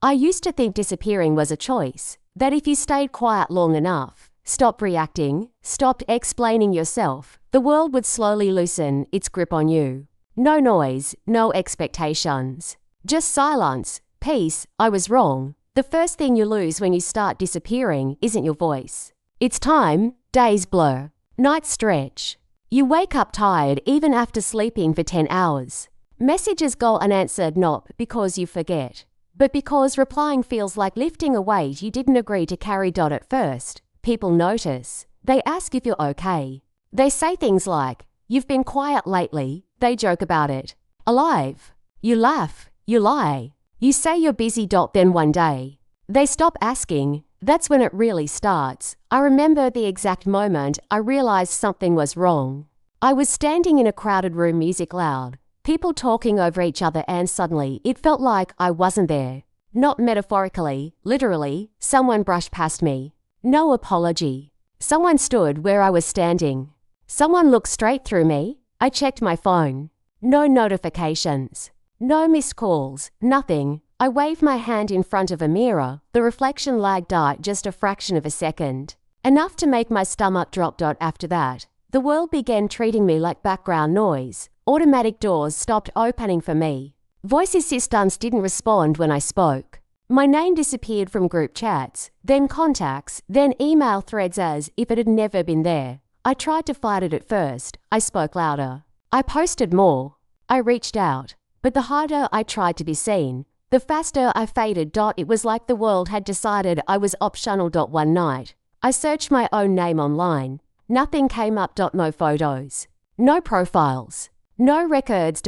I used to think disappearing was a choice, that if you stayed quiet long enough, stopped reacting, stopped explaining yourself, the world would slowly loosen its grip on you. No noise, no expectations. Just silence, peace. I was wrong. The first thing you lose when you start disappearing isn't your voice. It's time, days blur, nights stretch. You wake up tired even after sleeping for 10 hours. Messages go unanswered not because you forget, but because replying feels like lifting a weight you didn't agree to carry. At first, people notice. They ask if you're okay. They say things like, "You've been quiet lately." They joke about it. Alive. You laugh. You lie. You say you're busy. Then one day, they stop asking. That's when it really starts. I remember the exact moment I realized something was wrong. I was standing in a crowded room, music loud, people talking over each other, and suddenly it felt like I wasn't there. Not metaphorically, literally, someone brushed past me. No apology. Someone stood where I was standing. Someone looked straight through me. I checked my phone. No notifications. No missed calls. Nothing. I waved my hand in front of a mirror. The reflection lagged out just a fraction of a second. Enough to make my stomach drop. After that, the world began treating me like background noise. Automatic doors stopped opening for me. Voice assistants didn't respond when I spoke. My name disappeared from group chats, then contacts, then email threads as if it had never been there. I tried to fight it at first. I spoke louder. I posted more. I reached out. But the harder I tried to be seen, the faster I faded. It was like the world had decided I was optional. One night, I searched my own name online. Nothing came up. No photos. No profiles. No records.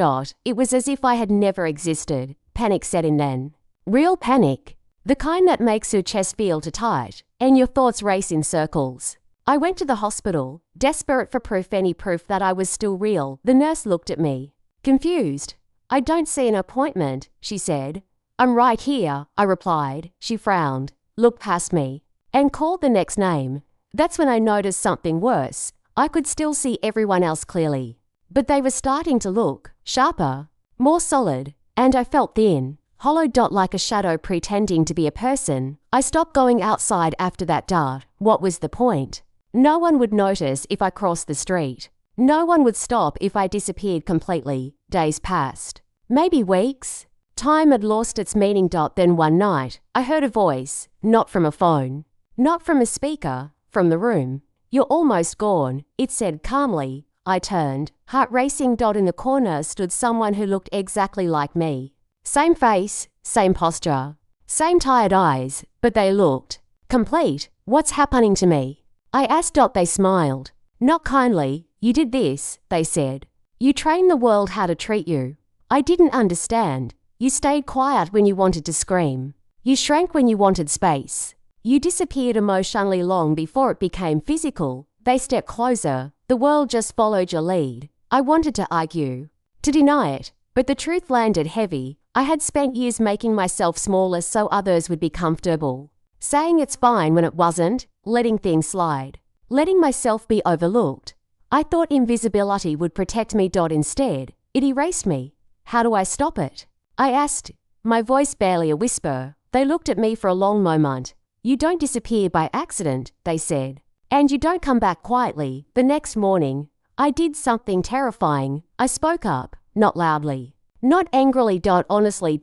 It was as if I had never existed. Panic set in then. Real panic. The kind that makes your chest feel too tight, and your thoughts race in circles. I went to the hospital, desperate for proof, any proof that I was still real. The nurse looked at me, confused. "I don't see an appointment," she said. "I'm right here," I replied. She frowned, looked past me, and called the next name. That's when I noticed something worse. I could still see everyone else clearly, but they were starting to look sharper, more solid, and I felt thin, hollow. Like a shadow pretending to be a person. I stopped going outside after that. What was the point? No one would notice if I crossed the street. No one would stop if I disappeared completely. Days passed. Maybe weeks. Time had lost its meaning. Then one night, I heard a voice, not from a phone, not from a speaker, from the room. "You're almost gone," it said calmly. I turned, heart racing. In the corner stood someone who looked exactly like me. Same face, same posture, same tired eyes, but they looked complete. "What's happening to me?" I asked. They smiled. Not kindly. "You did this," they said. "You trained the world how to treat you." I didn't understand. "You stayed quiet when you wanted to scream. You shrank when you wanted space. You disappeared emotionally long before it became physical." They stepped closer. "The world just followed your lead." I wanted to argue, to deny it, but the truth landed heavy. I had spent years making myself smaller so others would be comfortable. Saying it's fine when it wasn't, letting things slide, letting myself be overlooked. I thought invisibility would protect me. Instead, it erased me. How do I stop it? I asked, my voice barely a whisper. They looked at me for a long moment. "You don't disappear by accident," they said. "And you don't come back quietly." The next morning, I did something terrifying. I spoke up, not loudly, not angrily. Honestly.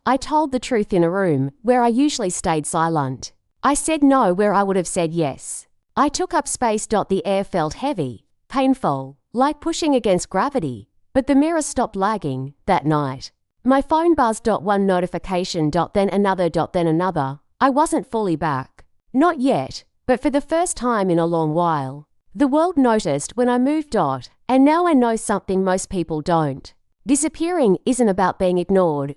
I told the truth in a room where I usually stayed silent. I said no where I would have said yes. I took up space. The air felt heavy, painful, like pushing against gravity. But the mirror stopped lagging. That night, my phone buzzed. One notification. Then another. Then another. I wasn't fully back. Not yet, but for the first time in a long while. The world noticed when I moved. And now I know something most people don't. Disappearing isn't about being ignored.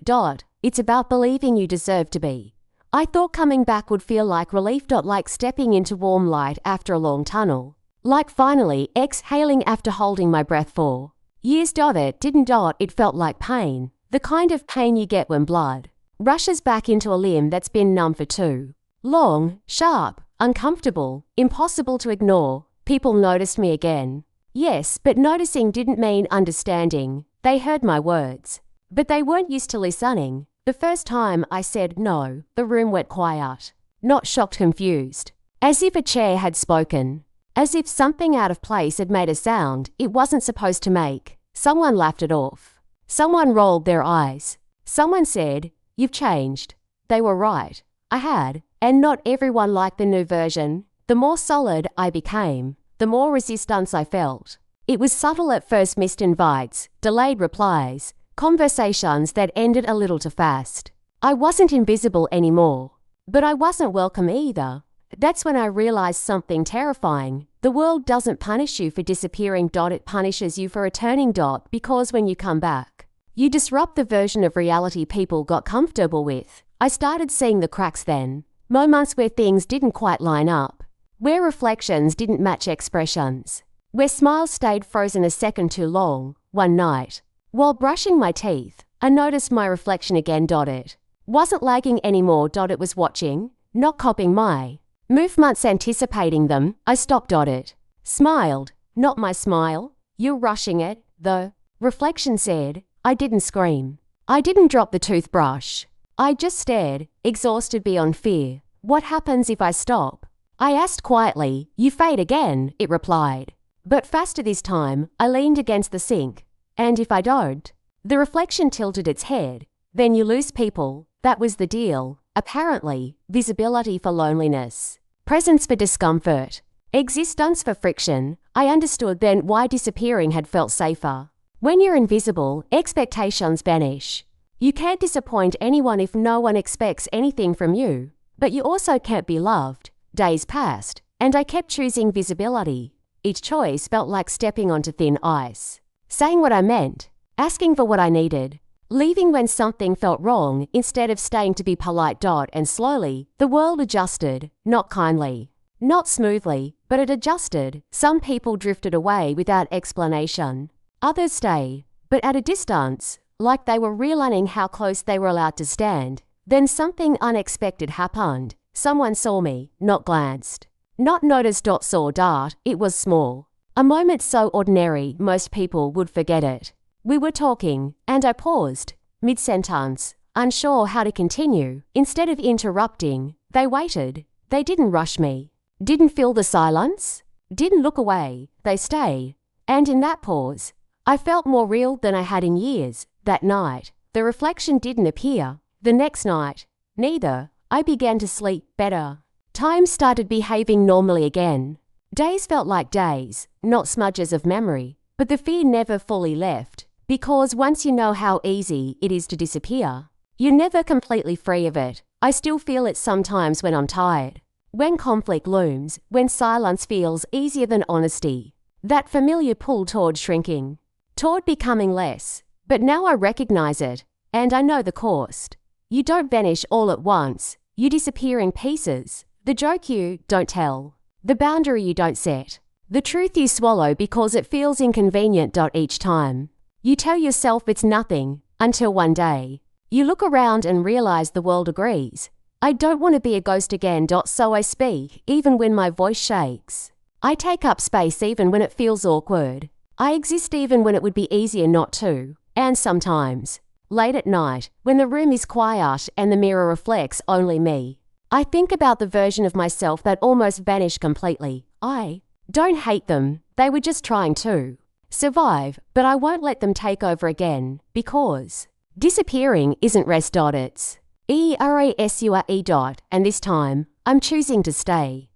It's about believing you deserve to be. I thought coming back would feel like relief. Like stepping into warm light after a long tunnel. Like finally exhaling after holding my breath for years. It didn't. It felt like pain. The kind of pain you get when blood rushes back into a limb that's been numb for too long. Sharp, uncomfortable, impossible to ignore. People noticed me again. Yes, but noticing didn't mean understanding. They heard my words, but they weren't used to listening. The first time I said no, the room went quiet. Not shocked, confused. As if a chair had spoken. As if something out of place had made a sound it wasn't supposed to make. Someone laughed it off. Someone rolled their eyes. Someone said, "You've changed." They were right. I had. And not everyone liked the new version. The more solid I became, the more resistance I felt. It was subtle at first: missed invites, delayed replies, conversations that ended a little too fast. I wasn't invisible anymore. But I wasn't welcome either. That's when I realized something terrifying. The world doesn't punish you for disappearing. It punishes you for returning. Because when you come back, you disrupt the version of reality people got comfortable with. I started seeing the cracks then. Moments where things didn't quite line up. Where reflections didn't match expressions. Where smiles stayed frozen a second too long. One night, while brushing my teeth, I noticed my reflection again. It wasn't lagging anymore. It was watching, not copying my movements, anticipating them. I stopped. It smiled, not my smile. "You're rushing it," the reflection said. I didn't scream. I didn't drop the toothbrush. I just stared, exhausted beyond fear. "What happens if I stop?" I asked quietly. "You fade again," it replied. But faster this time. I leaned against the sink. "And if I don't?" The reflection tilted its head. "Then you lose people." That was the deal. Apparently, visibility for loneliness, presence for discomfort, existence for friction. I understood then why disappearing had felt safer. When you're invisible, expectations vanish. You can't disappoint anyone if no one expects anything from you. But you also can't be loved. Days passed, and I kept choosing visibility. Each choice felt like stepping onto thin ice. Saying what I meant, asking for what I needed, leaving when something felt wrong instead of staying to be polite. And slowly, the world adjusted, not kindly, not smoothly, but it adjusted. Some people drifted away without explanation. Others stayed, but at a distance, like they were realigning how close they were allowed to stand. Then something unexpected happened. Someone saw me, not glanced, not noticed. Saw. It was small. A moment so ordinary most people would forget it. We were talking, and I paused, mid-sentence, unsure how to continue. Instead of interrupting, they waited. They didn't rush me, didn't fill the silence, didn't look away. They stayed. And in that pause, I felt more real than I had in years. That night, the reflection didn't appear. The next night, neither. I began to sleep better. Time started behaving normally again. Days felt like days, not smudges of memory. But the fear never fully left. Because once you know how easy it is to disappear, you're never completely free of it. I still feel it sometimes when I'm tired. When conflict looms, when silence feels easier than honesty. That familiar pull toward shrinking, toward becoming less. But now I recognize it, and I know the cost. You don't vanish all at once. You disappear in pieces. The joke you don't tell. The boundary you don't set. The truth you swallow because it feels inconvenient. Each time, you tell yourself it's nothing, until one day, you look around and realize the world agrees. I don't want to be a ghost again. So I speak, even when my voice shakes. I take up space even when it feels awkward. I exist even when it would be easier not to. And sometimes, late at night, when the room is quiet and the mirror reflects only me, I think about the version of myself that almost vanished completely. I don't hate them. They were just trying to survive, but I won't let them take over again, because disappearing isn't rest. It's erasure. And this time, I'm choosing to stay.